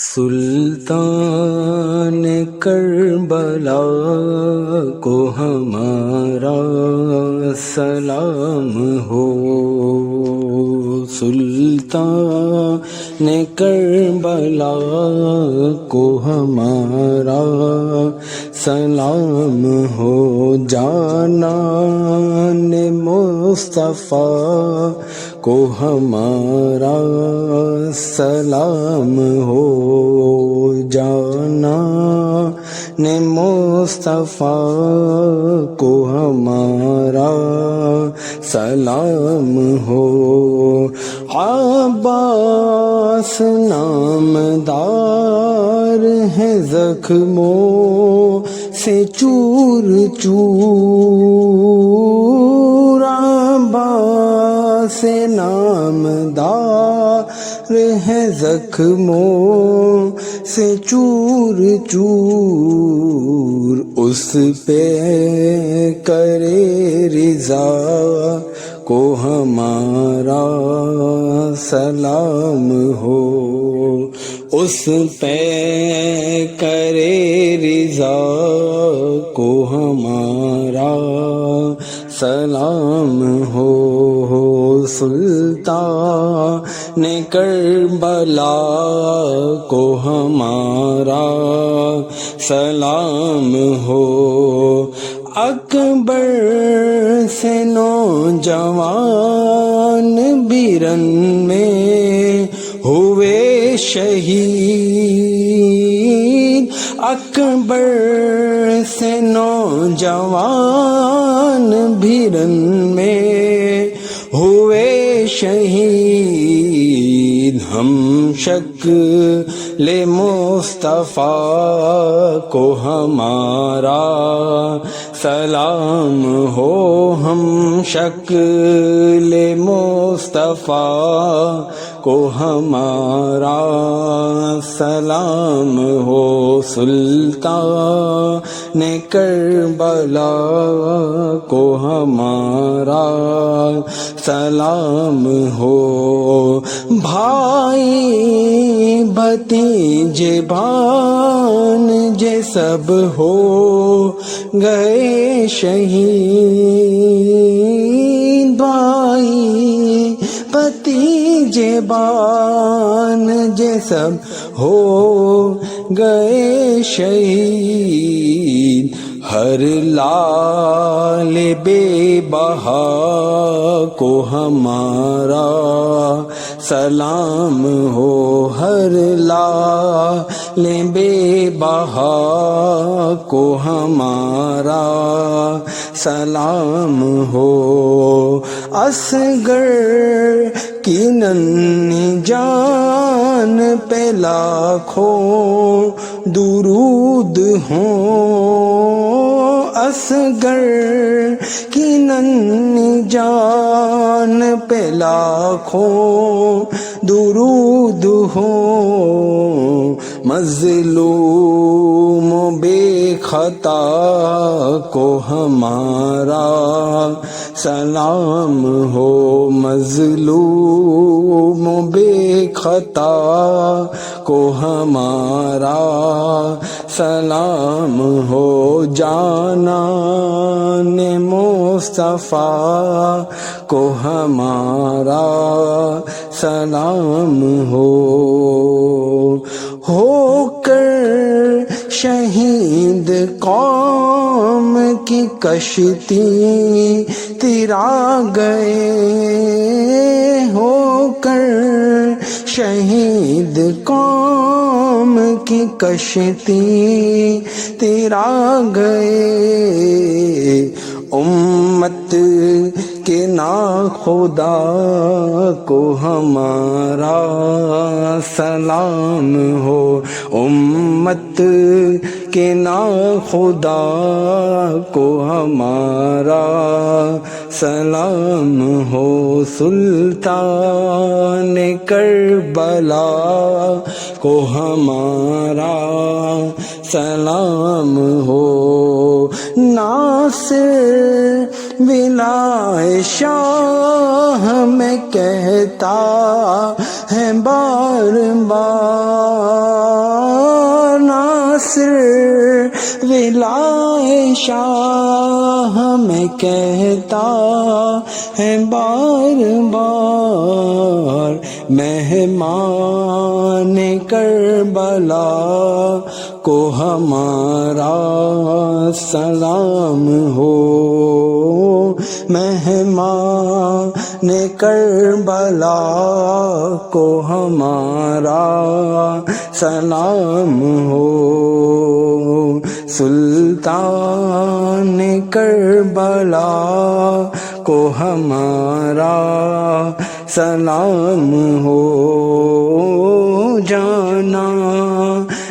سلطان کربلا کو ہمارا سلام ہو، سلطان کربلا کو ہمارا سلام ہو، جانان مصطفیٰ کو ہمارا سلام ہو، جانان مصطفیٰ کو ہمارا سلام ہو۔ عباس نامدار ہے زخموں سے چور چور، عباس نامدار ہے زخموں سے چور چور، اس پہ کرے رضا کو ہمارا سلام ہو، اس پہ کرے رضا کو ہمارا سلام ہو، سلطان کربلا کو ہمارا سلام ہو۔ اکبر سے نوجوان بیرن میں ہوئے شہید، اکبر سے نوجوان بیرن میں ہوئے شہید، ہم شکل مصطفیٰ کو ہمارا سلام ہو، ہم شکل مصطفیٰ کو ہمارا سلام ہو، سلطان کربلا کو ہمارا سلام ہو۔ بھائی بھتیجے بھانجے سب ہو گئے شہید، بھائی بھتیجے بھانجے سب ہو گئے شہید، ہر لال بے بہا کو ہمارا سلام ہو، ہر لال بے بہا کو ہمارا سلام ہو۔ اصغر کی ننھی جان پہ لاکھوں درود ہوں، اصغر کی ننھی جان پہ لاکھوں درود ہوں، مظلوم و بے خطا کو ہمارا سلام ہو، مظلوم و بے خطا کو ہمارا سلام ہو، جانان مصطفیٰ کو ہمارا سلام ہو کر شہید قوم کی کشتی تیرا گئے، ہو کر شہید قوم کی کشتی تیرا گئے، امت کے ناخدا کو ہمارا سلام ہو، امت کے ناخدا کو ہمارا سلام ہو، سلطان کربلا کو ہمارا سلام ہو، ناصر ولائے شاہ میں کہتا ہے بار بار، کہتا ہے بار بار مہمان کربلا کو ہمارا سلام ہو، مہمان کربلا کو ہمارا سلام ہو، سلطان کربلا کو ہمارا سلام ہو، جانا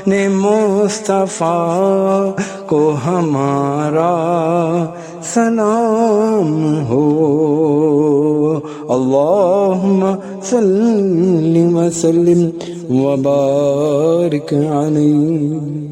نے مصطفیٰ کو ہمارا سلام ہو۔ اللہم صلی وسلم وبارک علیہ۔